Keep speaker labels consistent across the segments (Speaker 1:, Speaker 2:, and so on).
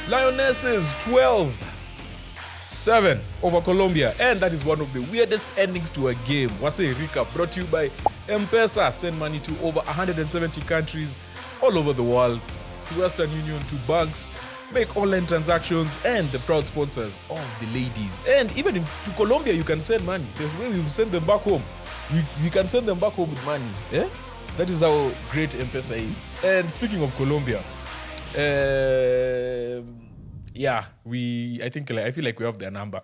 Speaker 1: Lionesses 12-7 over Colombia. And that is one of the weirdest endings to a game. Wase recap brought to you by MPESA. Send money to over 170 countries all over the world, to Western Union, to banks, make online transactions, and the proud sponsors of the ladies. And even to Colombia, you can send money. There's a way we've sent them back home. We can send them back home with money. Yeah? That is how great MPESA is. And speaking of Colombia, I feel like we have their number.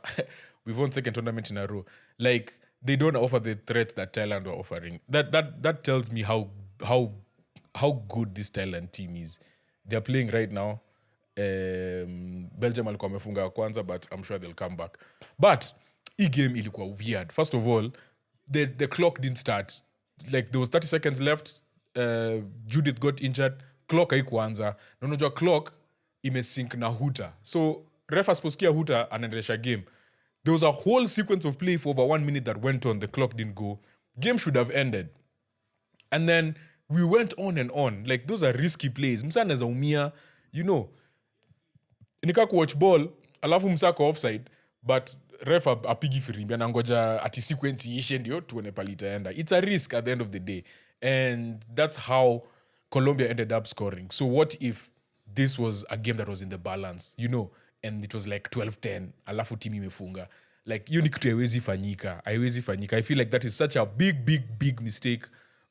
Speaker 1: We've won second tournament in a row. Like, they don't offer the threat that Thailand were offering. That tells me how good this Thailand team is. They're playing right now. Belgium walikuwa wamefunga kwanza, but I'm sure they'll come back. But hii game ilikuwa weird. First of all, the clock didn't start. Like, there was 30 seconds left. Judith got injured. Clock haikuanza. Na unajua clock imesync na Huta. So ref asiposikia Huta anaendelesha game. There was a whole sequence of play for over 1 minute that went on. The clock didn't go. Game should have ended. And then we went on and on. Like, those are risky plays. Msa anaweza umia, you know. Nika kuwatch ball, alafu msa ko offside, but ref apigi firimbi anangoja ati sequence iishe ndio tuone pali itaenda. It's a risk at the end of the day. And that's how Colombia ended up scoring. So what if this was a game that was in the balance, you know, and it was like 12-10, alafu team imefunga. Like, hiyo ni kitu haiwezi fanyika. I feel like that is such a big mistake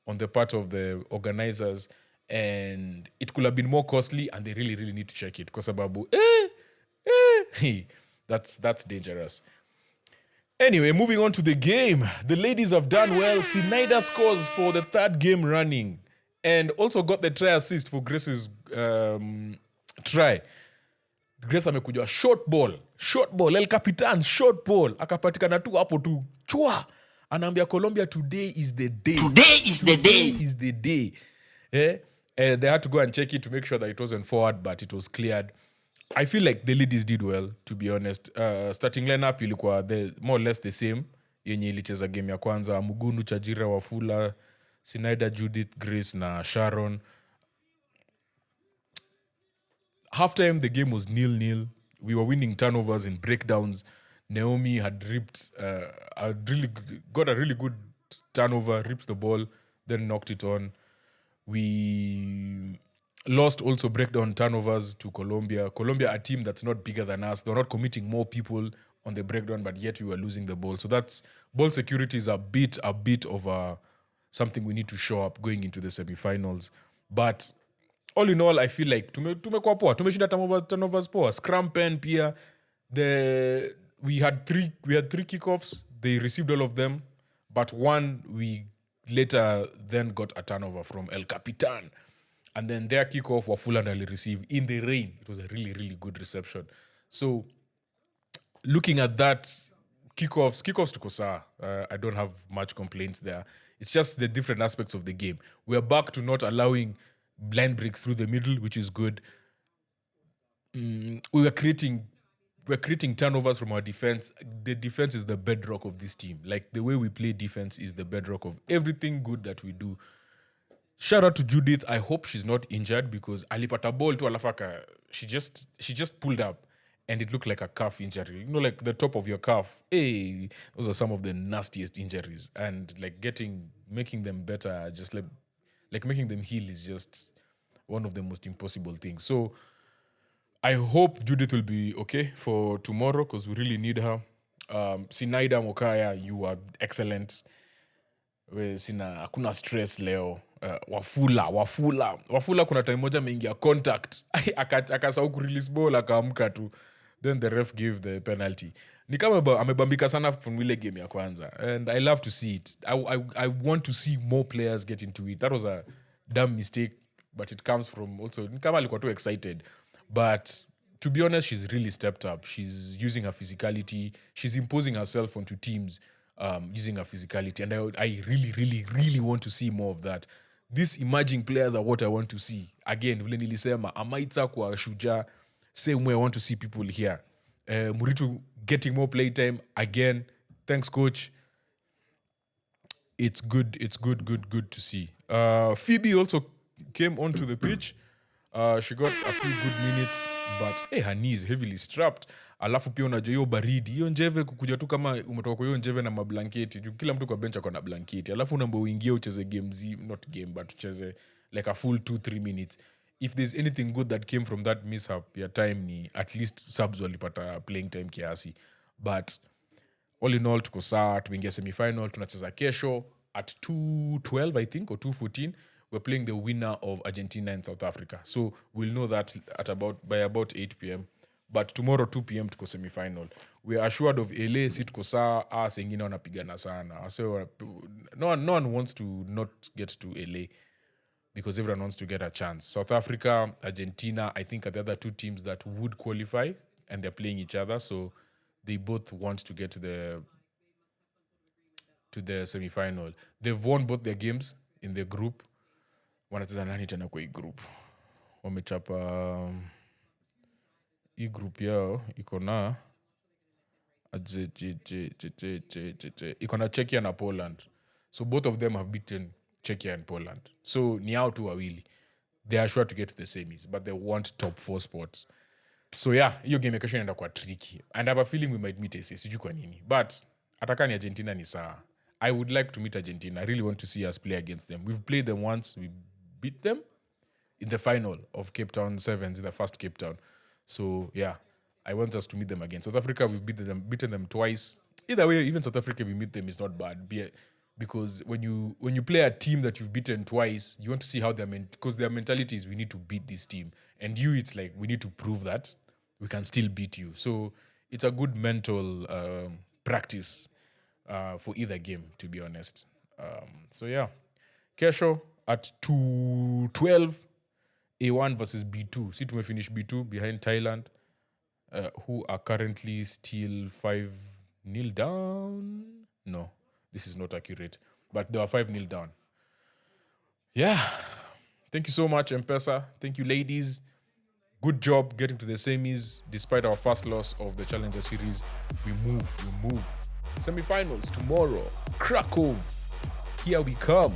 Speaker 1: on the part of the organizers, and it could have been more costly, and they really need to check it. Kwa sababu, that's dangerous. Anyway, moving on to the game. The ladies have done well. Sinaida scores for the third game running, and also got the try assist for Grace's try. Grace amekuja short ball, El Capitan, short ball. Akapatikana tu hapo tu. Chua! Anaambia Colombia, today is the day. Today is the day. They had to go and check it to make sure that it wasn't forward, but it was cleared. I feel like the ladies did well, to be honest. Starting lineup ilikuwa more or less the same. Yenye ilicheza game ya kwanza. Mugunu, Chajira, Wafula, Sinaida, Judith, Grace na Sharon. Halftime, the game was 0-0. We were winning turnovers and breakdowns. Naomi had got a really good turnover, rips the ball, then knocked it on. We lost also breakdown turnovers to Colombia. Colombia, a team that's not bigger than us. They're not committing more people on the breakdown, but yet we were losing the ball. So that's ball security is a bit of something we need to show up going into the semifinals. But all in all, I feel like tumekuwa poa. Tumeshinda turnovers poa. Scrum pen pia. We had three kickoffs. They received all of them, but one we later then got a turnover from El Capitan. And then their kickoff, Wafula and Ali received in the rain. It was a really good reception. So, looking at that, kickoffs to Kosa, I don't have much complaints there. It's just the different aspects of the game. We're back to not allowing blind breaks through the middle, which is good. We're creating turnovers from our defense. The defense is the bedrock of this team. Like, the way we play defense is the bedrock of everything good that we do. Shout out to Judith. I hope she's not injured, because alipata ball to alafaka. She just pulled up, and it looked like a calf injury. You know, like the top of your calf. Hey, those are some of the nastiest injuries. And like making them better, just like making them heal is just one of the most impossible things. So I hope Judith will be okay for tomorrow, because we really need her. Sinaida Mokaya, you are excellent. Hakuna stress leo. Wafula kuna time moja ameingia contact. Akasahau kurelease ball, akaamka tu. Then the ref gave the penalty. Ni kama amebambika sana from ile game ya kwanza. And I love to see it. I want to see more players get into it. That was a dumb mistake, but it comes from also, ni kama alikuwa too excited. But to be honest, she's really stepped up. She's using her physicality. She's imposing herself onto teams using her physicality. And I really want to see more of that. These emerging players are what I want to see. Again, vile nilisema, Amaitsa kwa Shuja, same way I want to see people here. Muritu getting more playtime. Again, thanks, coach. It's good to see. Phoebe also came onto the pitch. She got a few good minutes. but her knee is heavily strapped. Alafu pia unajua hiyo baridi, hiyo njeve kukuja tu kama umetoka kwa hiyo njeve na mablanketi, kila mtu kwa bench ako na blanketi, alafu unaomba uingie ucheze game not game but ucheze like a full 2-3 minutes. If there's anything good that came from that mishap ya time, ni at least subs walipata playing time kiasi. But all in all, tuko sawa, tumeingia semifinal, tunacheza kesho at 2:12 I think or 2:14. We're playing the winner of Argentina and South Africa. So we'll know that by about 8 p.m. But tomorrow 2 p.m. tuko semifinal. We are assured of LA, si tuko sawa, sengine wanapigana sana. So no one wants to not get to LA because everyone wants to get a chance. South Africa, Argentina, I think are the other two teams that would qualify, and they're playing each other. So they both want to get to the semi-final. They've won both their games in their group. Wanacheza nani tena kwa hii group? Wamechapa hii group yao iko na iko na Czechia na Poland. So both of them have beaten Czechia and Poland. So ni hao tu wawili. They are sure to get to the semis, but they want top 4 spots. So yeah, hiyo game kesho inaenda kwa tricky. And I have a feeling we might meet AC, sijui kwa nini. But ataka ni Argentina ni sawa. I would like to meet Argentina. I really want to see us play against them. We've played them once. We beat them in the final of Cape Town Sevens, in the first Cape Town. So yeah, I want us to meet them again. South Africa, we've beaten them twice. Either way, even South Africa, we meet them, is not bad. Because when you play a team that you've beaten twice, you want to see how because their mentality is we need to beat this team. And it's like we need to prove that we can still beat you. So it's a good mental practice for either game, to be honest. So yeah, kesho at 2:12, A1 versus B2. See, to finish B2 behind Thailand, who are currently still 5-0 down. No, this is not accurate, but they are 5-0 down. Yeah, thank you so much, MPESA. Thank you, ladies. Good job getting to the semis despite our first loss of the Challenger Series. We move. Semifinals tomorrow. Krakow. Here we come.